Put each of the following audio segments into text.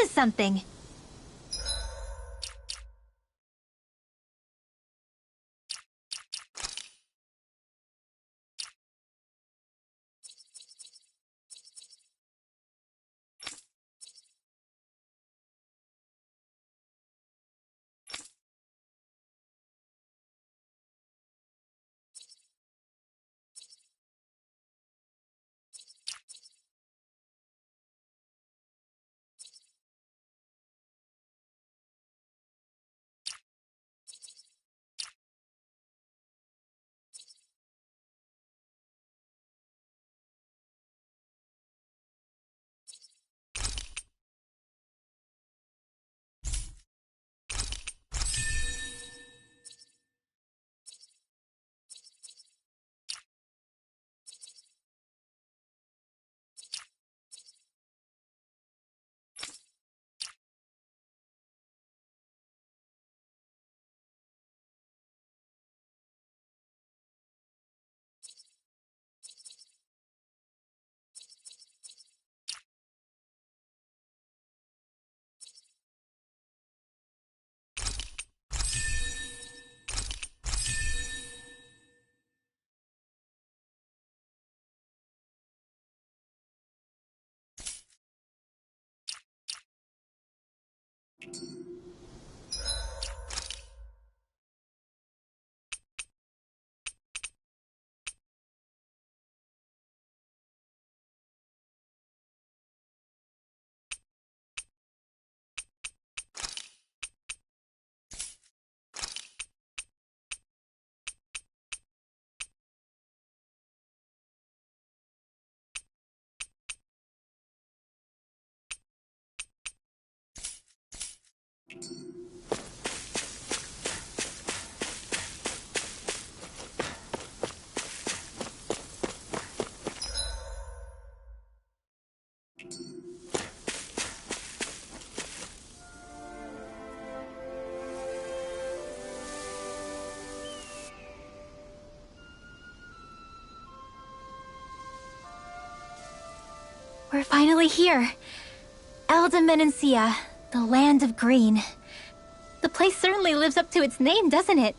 is something. We're finally here. Elda Menancia, the land of green. The place certainly lives up to its name, doesn't it?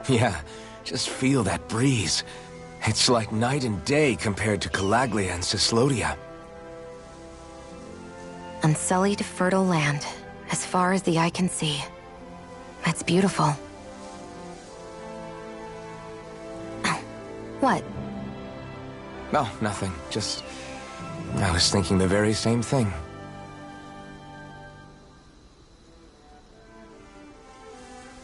Yeah, just feel that breeze. It's like night and day compared to Calaglia and Cyslodia. Unsullied, fertile land, as far as the eye can see. It's beautiful. What? No, nothing. Just... I was thinking the very same thing.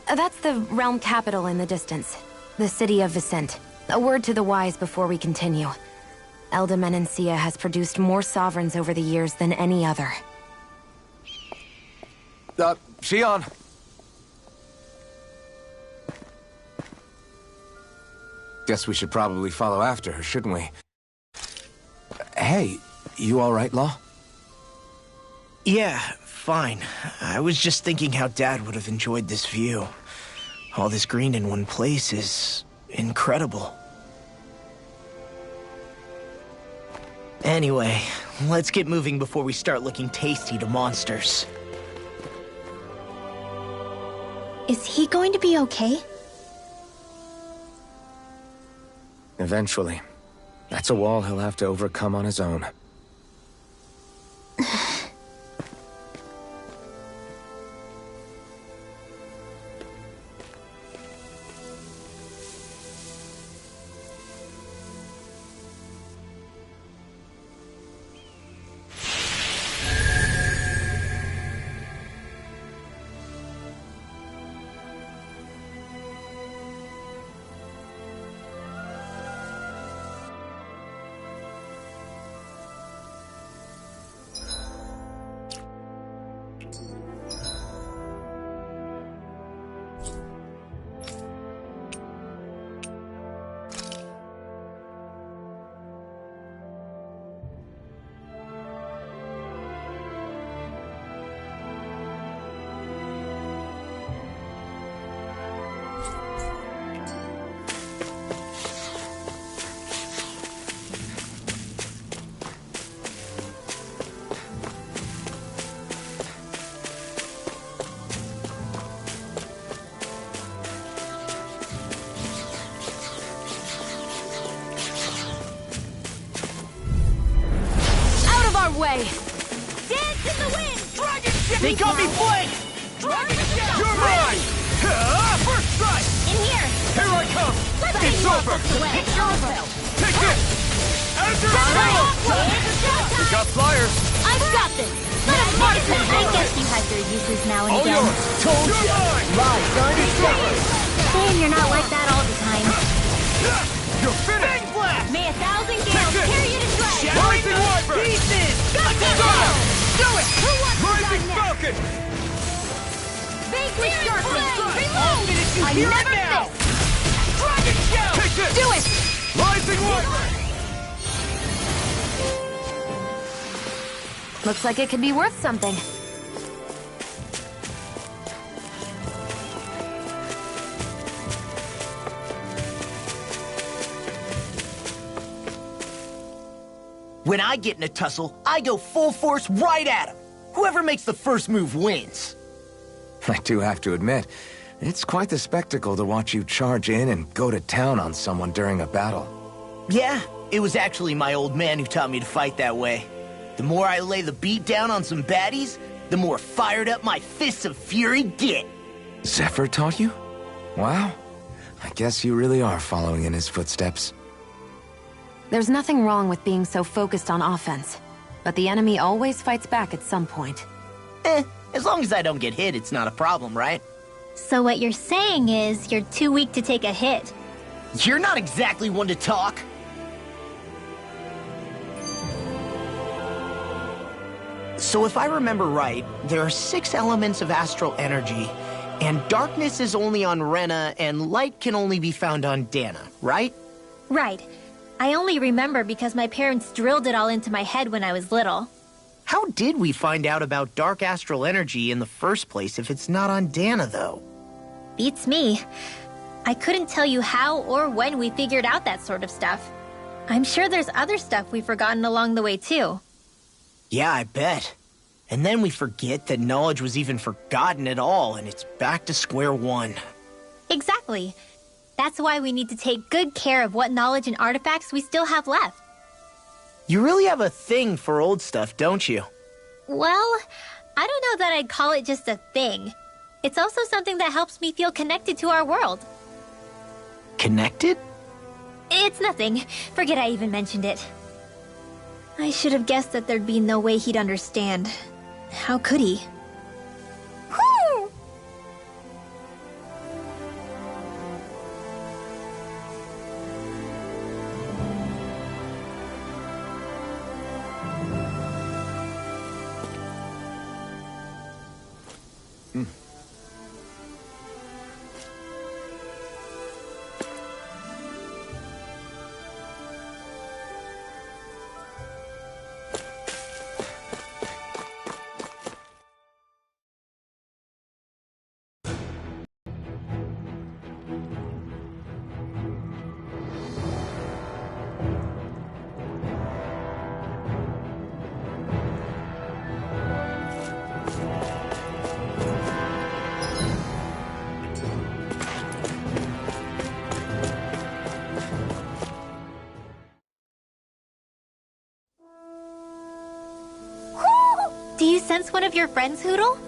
That's the realm capital in the distance. The city of Vicent. A word to the wise before we continue. Elda Menancia has produced more sovereigns over the years than any other. Shionne! Guess we should probably follow after her, shouldn't we? Hey, you alright, Law? Yeah, fine. I was just thinking how Dad would have enjoyed this view. All this green in one place is... incredible. Anyway, let's get moving before we start looking tasty to monsters. Is he going to be okay? Eventually. That's a wall he'll have to overcome on his own. They got me flanked! You're mine! First strike! In here! Here I come! It's over! Take Take this! Enter We got flyers! I've got this! I guess you have your uses now and All again. yours! Told You're ya! mine! Lie, son! Saying you're not like that all the time. You're finished! Blast! May 1,000 Take gales this! carry you to shreds! Rising Wyvern! Pieces! Do it! Who wants to Rising die next? Falcon! Vanquish Darkness! Oh, did you I hear never it now? miss! Dragon Shell! Take this! Do it! Rising Wyvern! Looks like it could be worth something. When I get in a tussle, I go full force right at him. Whoever makes the first move wins. I do have to admit, it's quite the spectacle to watch you charge in and go to town on someone during a battle. Yeah, it was actually my old man who taught me to fight that way. The more I lay the beat down on some baddies, the more fired up my fists of fury get. Zephyr taught you? Wow. I guess you really are following in his footsteps. There's nothing wrong with being so focused on offense, but the enemy always fights back at some point. As long as I don't get hit, it's not a problem, right? So what you're saying is you're too weak to take a hit. You're not exactly one to talk. So if I remember right, there are 6 elements of astral energy, and darkness is only on Rena, and light can only be found on Dana, right? Right. I only remember because my parents drilled it all into my head when I was little. How did we find out about dark astral energy in the first place if it's not on Dana, though? Beats me. I couldn't tell you how or when we figured out that sort of stuff. I'm sure there's other stuff we've forgotten along the way, too. Yeah, I bet. And then we forget that knowledge was even forgotten at all, and it's back to square one. Exactly. That's why we need to take good care of what knowledge and artifacts we still have left. You really have a thing for old stuff, don't you? Well, I don't know that I'd call it just a thing. It's also something that helps me feel connected to our world. Connected? It's nothing. Forget I even mentioned it. I should have guessed that there'd be no way he'd understand. How could he? Whew! Do you sense one of your friends, Hootle?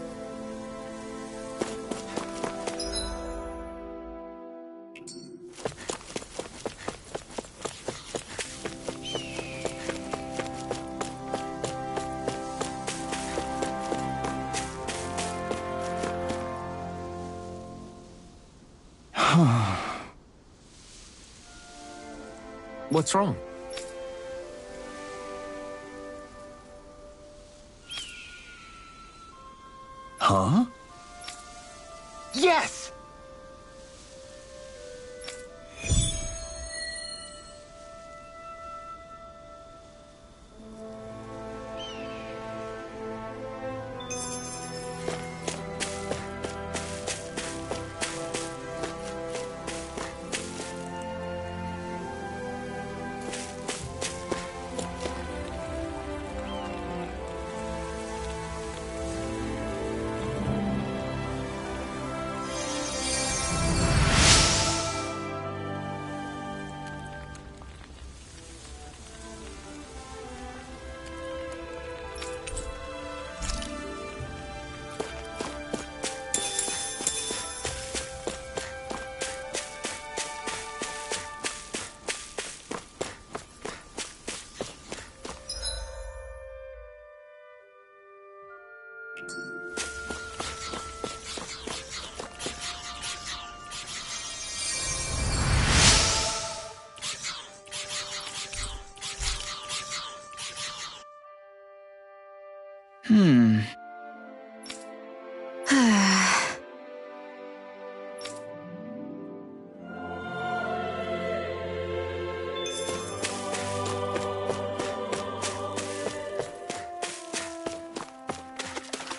What's wrong? Huh? Yes!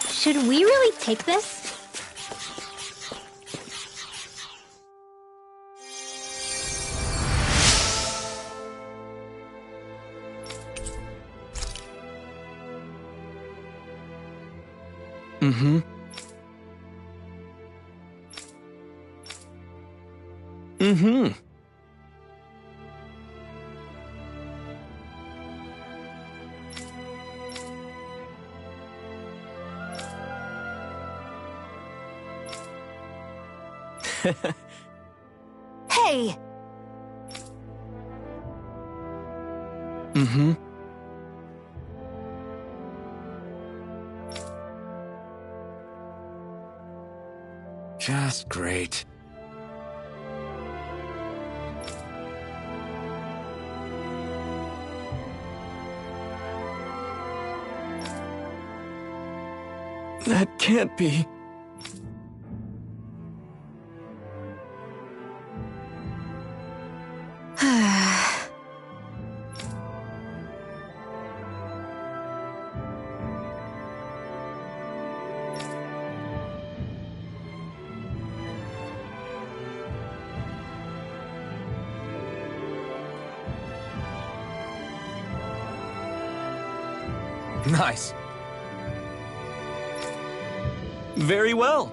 Should we really take this? Mm-hmm. Mm-hmm. Hey! Mm-hmm. Just great. That can't be. Nice. Very well.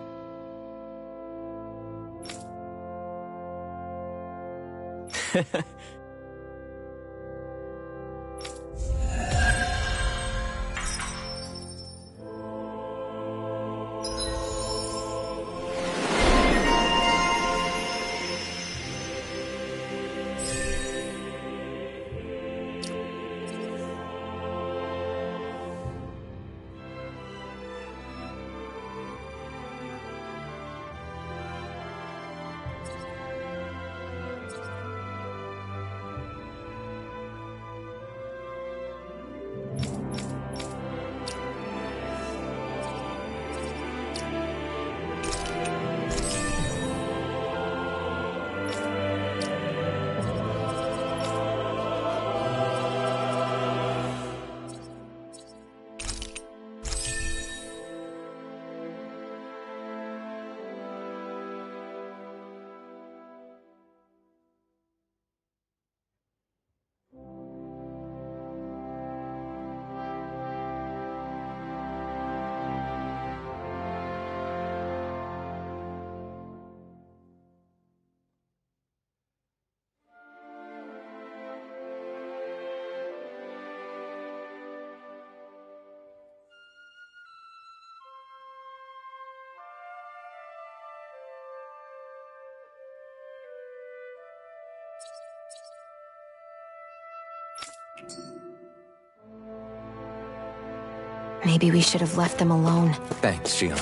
Maybe we should have left them alone. Thanks, Xion.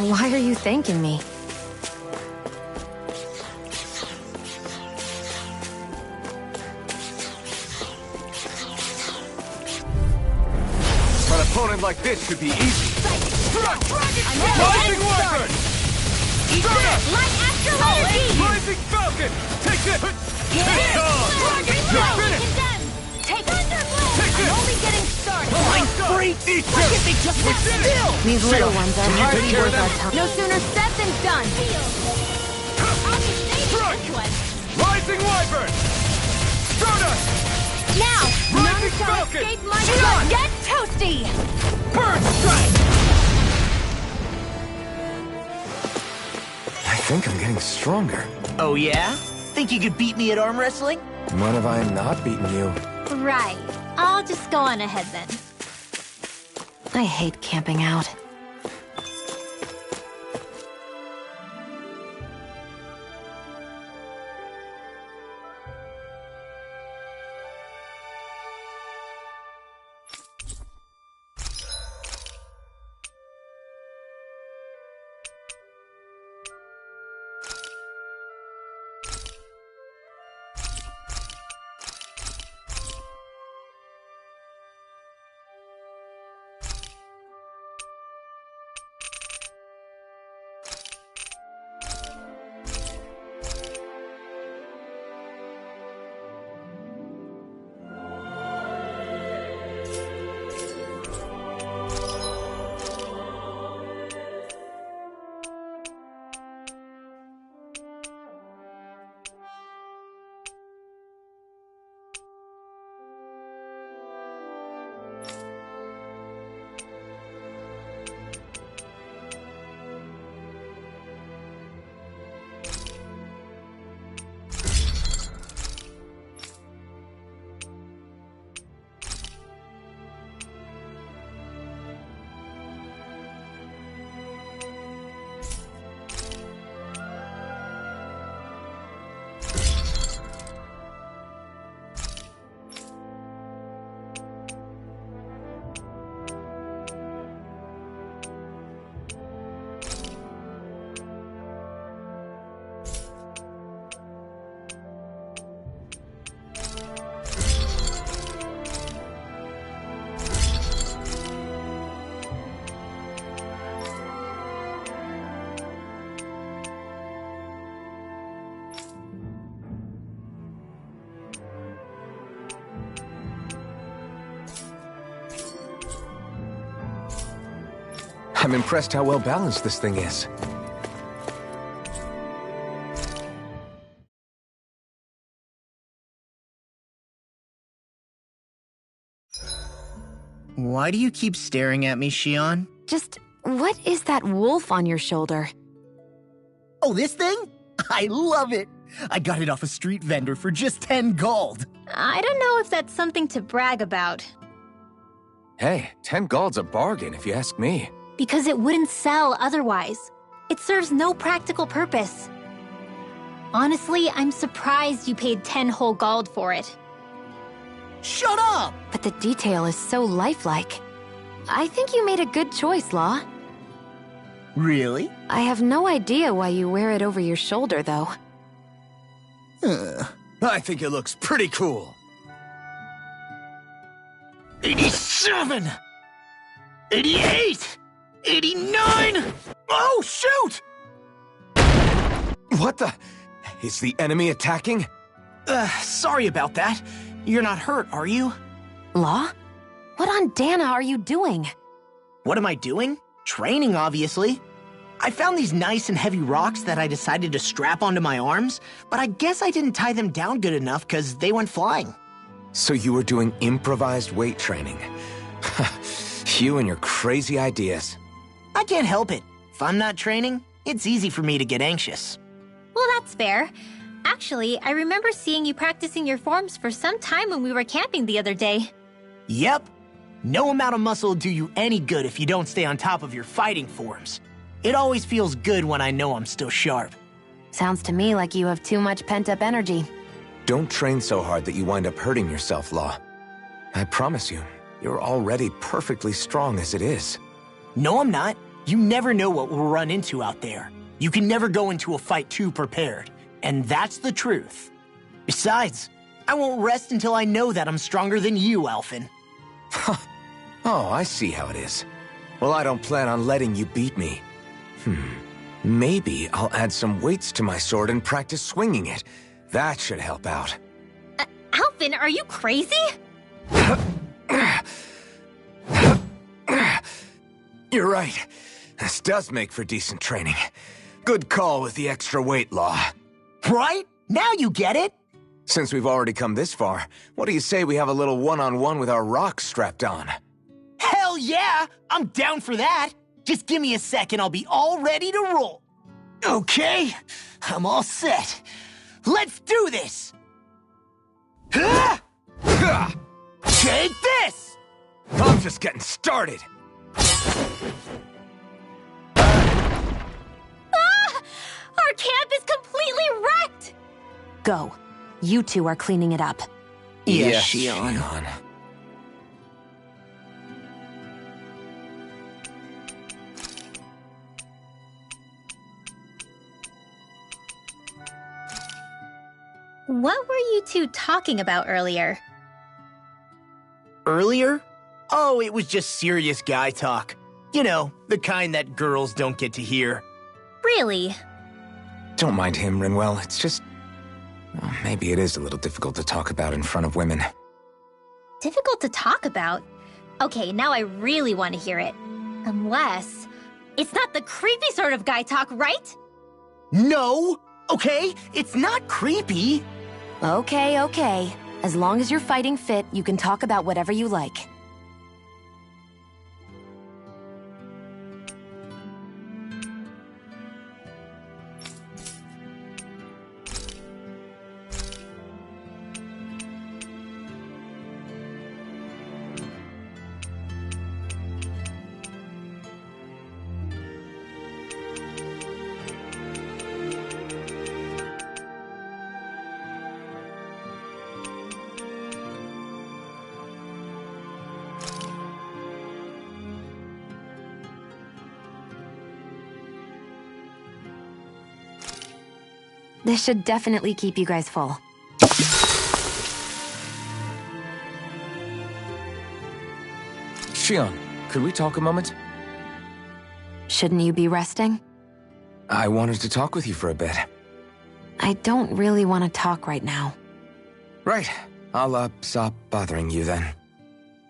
Why are you thanking me? An opponent like this should be easy. Rising Wyvern! Light Astral Energy! Rising Falcon! Take this! Take on! You're finished! Take Thunderbolt! Take this! I'm only getting started! Free! Eat this! They just sit still! These little ones are can you hardly take care of worth our them? time. No sooner said than done! Strike! Rising Wyvern! Stardust! Now! None Rising shall Falcon! escape my Xion! blood! Get toasty! Burn Strike! I think I'm getting stronger. Oh yeah? Think you could beat me at arm wrestling? When have I not beaten you? Right. I'll just go on ahead then. I hate camping out. I'm impressed how well balanced this thing is. Why do you keep staring at me, Shion? Just, what is that wolf on your shoulder? Oh, this thing? I love it! I got it off a street vendor for just 10 gold. I don't know if that's something to brag about. Hey, 10 gold's a bargain if you ask me. Because it wouldn't sell otherwise. It serves no practical purpose. Honestly, I'm surprised you paid 10 whole gold for it. Shut up! But the detail is so lifelike. I think you made a good choice, Law. Really? I have no idea why you wear it over your shoulder, though. I think it looks pretty cool. 87! 88! 89! Oh, shoot! What the? Is the enemy attacking? Sorry about that. You're not hurt, are you? Law? What on Dana are you doing? What am I doing? Training, obviously. I found these nice and heavy rocks that I decided to strap onto my arms, but I guess I didn't tie them down good enough because they went flying. So you were doing improvised weight training. You and your crazy ideas. I can't help it. If I'm not training, it's easy for me to get anxious. Well, that's fair. Actually, I remember seeing you practicing your forms for some time when we were camping the other day. Yep. No amount of muscle will do you any good if you don't stay on top of your fighting forms. It always feels good when I know I'm still sharp. Sounds to me like you have too much pent-up energy. Don't train so hard that you wind up hurting yourself, Law. I promise you, you're already perfectly strong as it is. No, I'm not. You never know what we'll run into out there. You can never go into a fight too prepared. And that's the truth. Besides, I won't rest until I know that I'm stronger than you, Alphen. Oh, I see how it is. Well, I don't plan on letting you beat me. Maybe I'll add some weights to my sword and practice swinging it. That should help out. Alphen, are you crazy? You're right. This does make for decent training. Good call with the extra weight, Law. Right? Now you get it! Since we've already come this far, what do you say we have a little one-on-one with our rocks strapped on? Hell yeah! I'm down for that! Just give me a second, I'll be all ready to roll. Okay, I'm all set. Let's do this! Take this! I'm just getting started. Our camp is completely wrecked! Go. You two are cleaning it up. Yes, Shion. What were you two talking about earlier? Earlier? Oh, it was just serious guy talk. You know, the kind that girls don't get to hear. Really? Don't mind him, Rinwell. It's just... well, maybe it is a little difficult to talk about in front of women. Difficult to talk about? Okay, now I really want to hear it. Unless... it's not the creepy sort of guy talk, right? No! Okay, it's not creepy. Okay, okay. As long as you're fighting fit, you can talk about whatever you like. This should definitely keep you guys full. Shion, could we talk a moment? Shouldn't you be resting? I wanted to talk with you for a bit. I don't really want to talk right now. Right. I'll, stop bothering you then.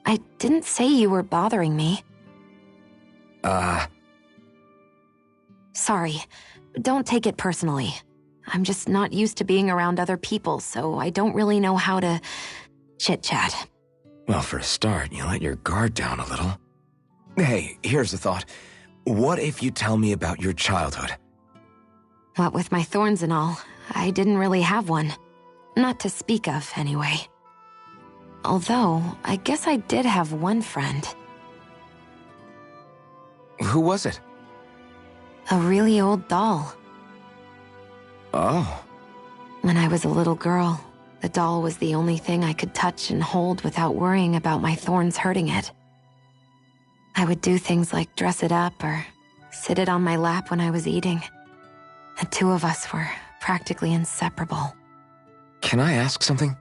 I didn't say you were bothering me. Sorry. Don't take it personally. I'm just not used to being around other people, so I don't really know how to chit-chat. Well, for a start, you let your guard down a little. Hey, here's a thought. What if you tell me about your childhood? What with my thorns and all, I didn't really have one. Not to speak of, anyway. Although, I guess I did have one friend. Who was it? A really old doll. Oh. When I was a little girl, the doll was the only thing I could touch and hold without worrying about my thorns hurting it. I would do things like dress it up or sit it on my lap when I was eating. The two of us were practically inseparable. Can I ask something?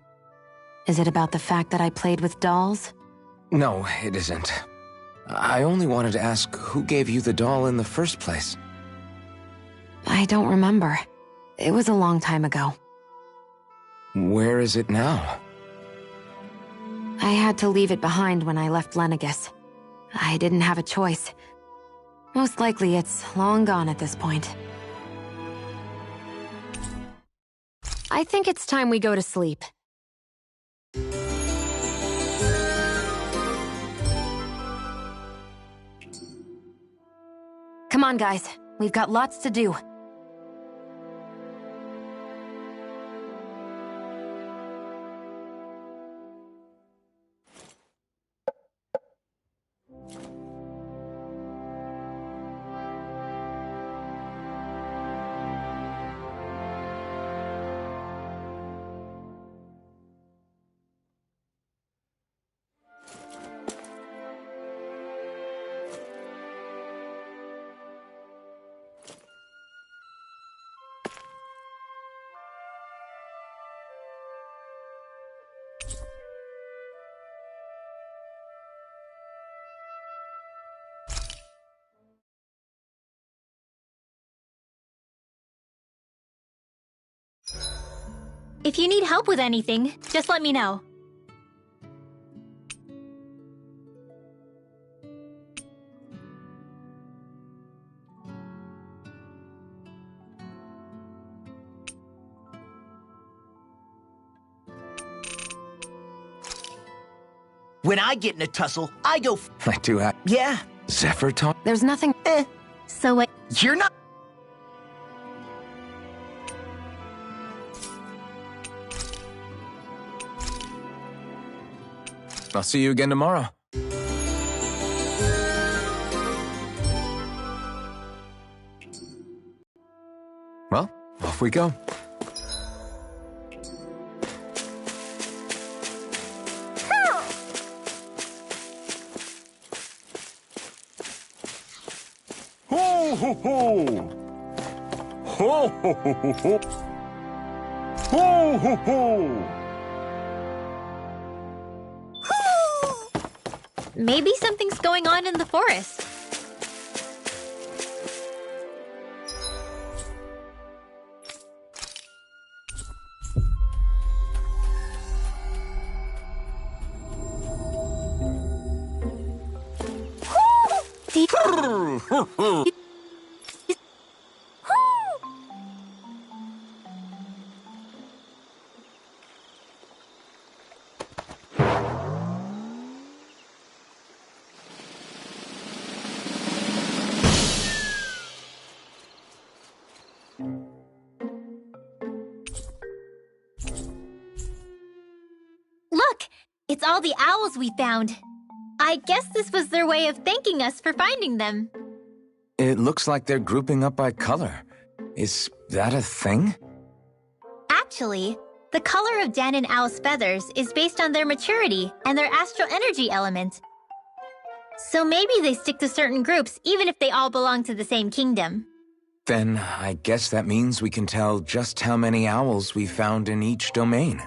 Is it about the fact that I played with dolls? No, it isn't. I only wanted to ask who gave you the doll in the first place. I don't remember. It was a long time ago. Where is it now? I had to leave it behind when I left Lenegis. I didn't have a choice. Most likely it's long gone at this point. I think it's time we go to sleep. Come on, guys. We've got lots to do. If you need help with anything, just let me know. When I get in a tussle, I go I do have... Yeah. Zephyr talk? There's nothing... So what? You're not... I'll see you again tomorrow. Well, off we go. Ho, ho, ho! Ho, ho, ho, ho, ho! Ho, ho, ho! Maybe something's going on in the forest. Look! It's all the owls we found. I guess this was their way of thanking us for finding them. It looks like they're grouping up by color. Is that a thing? Actually, the color of Dan and Owl's feathers is based on their maturity and their astral energy element. So maybe they stick to certain groups even if they all belong to the same kingdom. Then I guess that means we can tell just how many owls we found in each domain.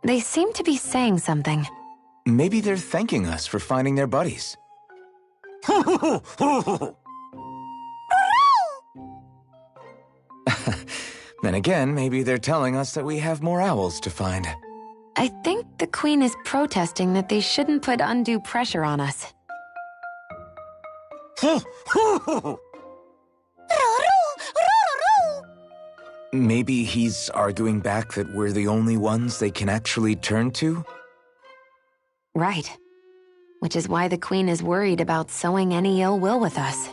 They seem to be saying something. Maybe they're thanking us for finding their buddies. Then again, maybe they're telling us that we have more owls to find. I think the Queen is protesting that they shouldn't put undue pressure on us. Maybe he's arguing back that we're the only ones they can actually turn to? Right. Which is why the Queen is worried about sowing any ill will with us.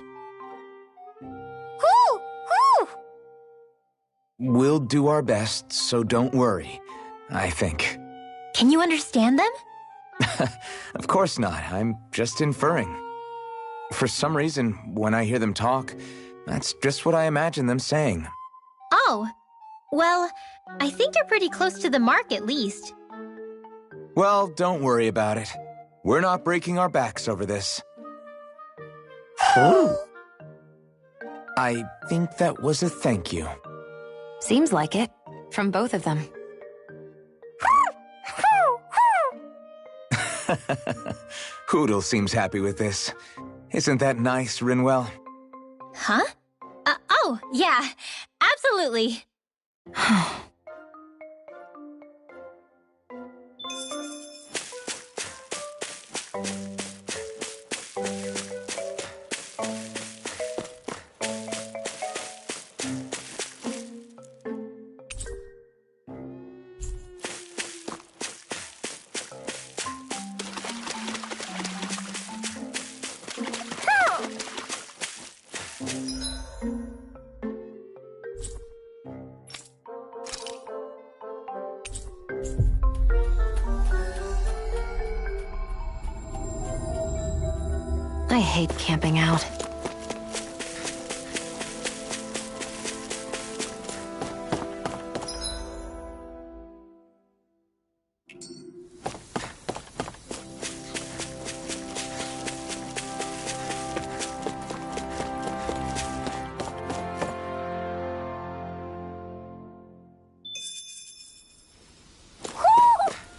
We'll do our best, so don't worry, I think. Can you understand them? Of course not, I'm just inferring. For some reason, when I hear them talk, that's just what I imagine them saying. Oh, well, I think you're pretty close to the mark at least. Well, don't worry about it. We're not breaking our backs over this. I think that was a thank you. Seems like it, from both of them. Hootle seems happy with this. Isn't that nice, Rinwell? Huh? Oh, yeah, absolutely. I hate camping out.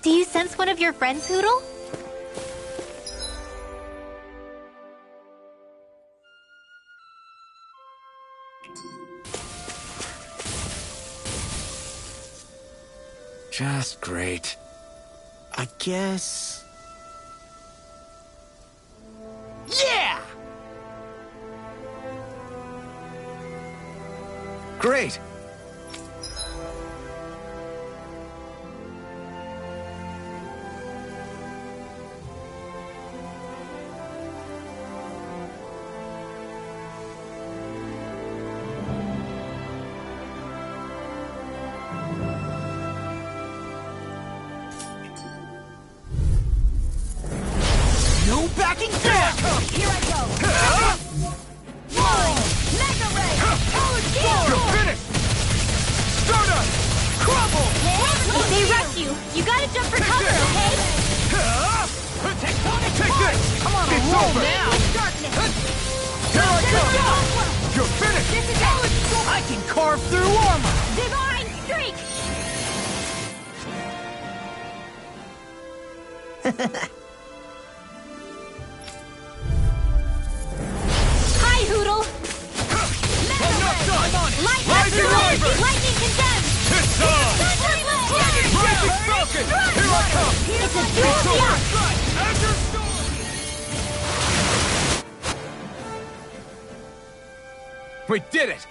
Do you sense one of your friends, Hootle? Just great. I guess... Yeah! Great! No backing down! Here I go! Mega Ray! You're finished! Stardust! Crumble! If they rush you, you gotta jump for cover, okay? Take this! Come on, It's roll over! now! Here I come! You're finished! This is it! I can carve through armor! Divine Streak! Hi, Hootle! Rising River! Lightning condemned! It's on! Rising Falcon! Here I come! It's a dual jump! Azure Storm! We did it!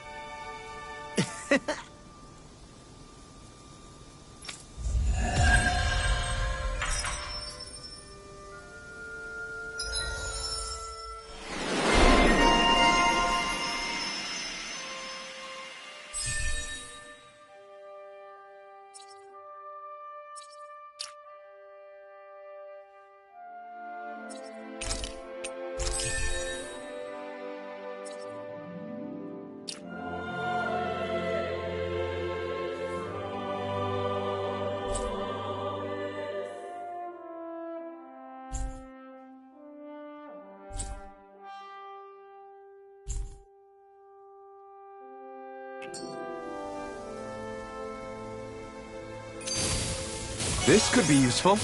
This could be useful.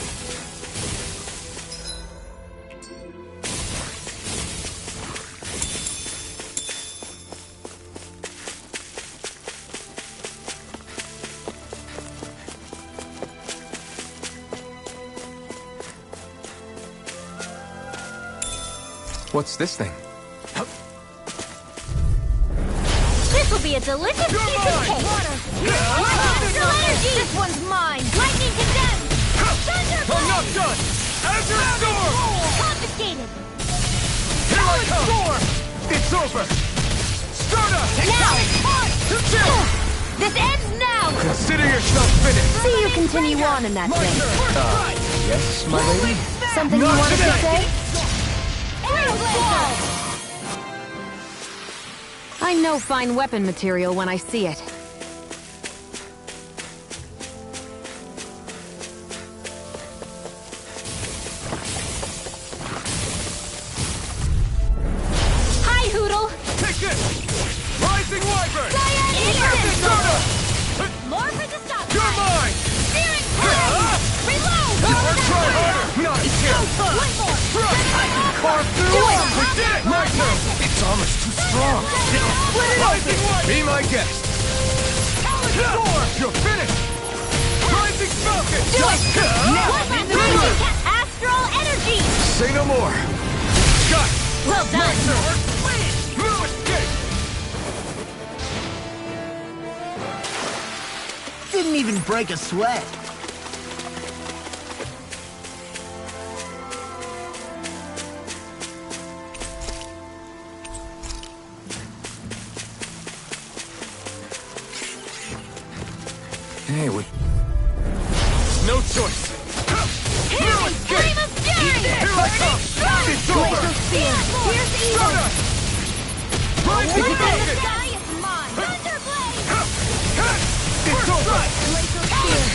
What's this thing? This will be a delicious piece of cake! Astral energy! This one's mine! Lightning condemned! Thunderblade! I'm not done! Azure Storm! Confiscated! Here I come! It's over! Stardust! Now! Chill! This ends now! Consider yourself finished! See you continue on in that My vein. turn! Yes, my lady? Something you Not wanted to today. say? I know fine weapon material when I see it. Hi, Hootle! Take this! Rising Wyvern! Instant! More for the stop! You're mine! Steering time! Reload! You want to try harder? Not here! One more! Carve through! Do it! We did it! My turn! It's almost too strong. Rising Wyvern! Be my guest. Storm! You're finished! Rising Falcon! Do it! Now One last rising cat! Astral energy! Say no more. Got it! Well done! No escape! Didn't even break a sweat. Hey, we... No choice! No escape! Flame of fury! Here I come! It's over! Here's evil! Rising The Falcon! sky is mine! Thunderblade! It's over!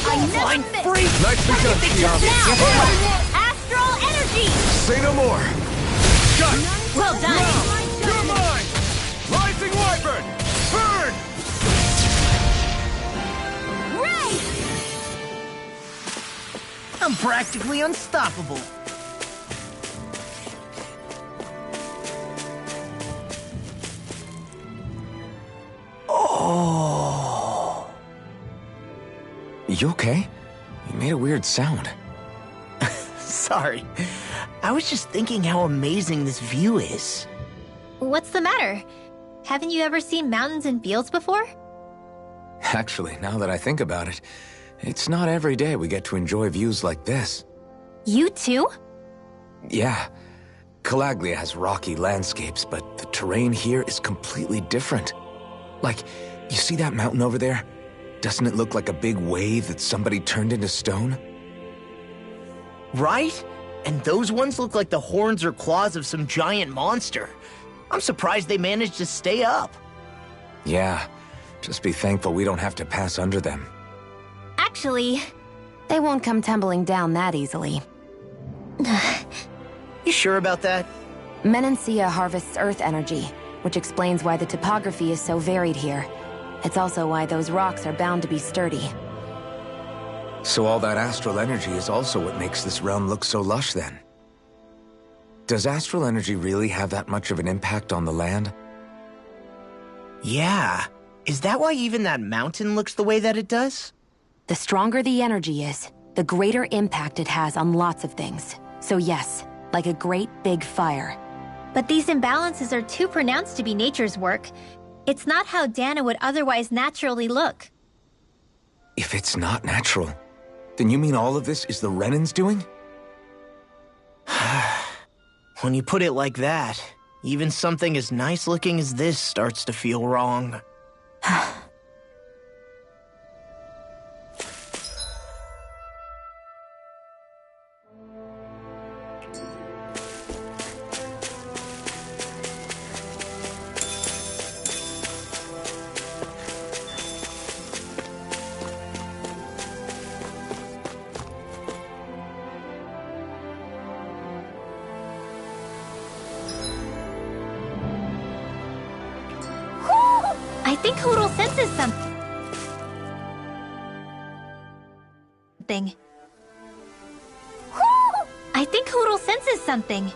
I never miss! Nicely done, Tiana. Now! Astral energy! Say no more. Got it! Well done! You're mine! Rising Wyvern! Burn! Ray! I'm practically unstoppable. Oh. You okay? You made a weird sound. Sorry. I was just thinking how amazing this view is. What's the matter? Haven't you ever seen mountains and fields before? Actually, now that I think about it, it's not every day we get to enjoy views like this. You too? Yeah. Calaglia has rocky landscapes, but the terrain here is completely different. Like, you see that mountain over there? Doesn't it look like a big wave that somebody turned into stone? Right? And those ones look like the horns or claws of some giant monster. I'm surprised they managed to stay up. Yeah. Just be thankful we don't have to pass under them. Actually, They won't come tumbling down that easily. You sure about that? Menancia harvests earth energy, which explains why the topography is so varied here. It's also why those rocks are bound to be sturdy. So all that astral energy is also what makes this realm look so lush then. Does astral energy really have that much of an impact on the land? Yeah. Is that why even that mountain looks the way that it does? The stronger the energy is, the greater impact it has on lots of things. So yes, like a great big fire. but these imbalances are too pronounced to be nature's work. It's not how Dana would otherwise naturally look. If it's not natural, then you mean all of this is the Renan's doing? When you put it like that, even something as nice looking as this starts to feel wrong. I think Hootle senses something. I think Hootle senses something.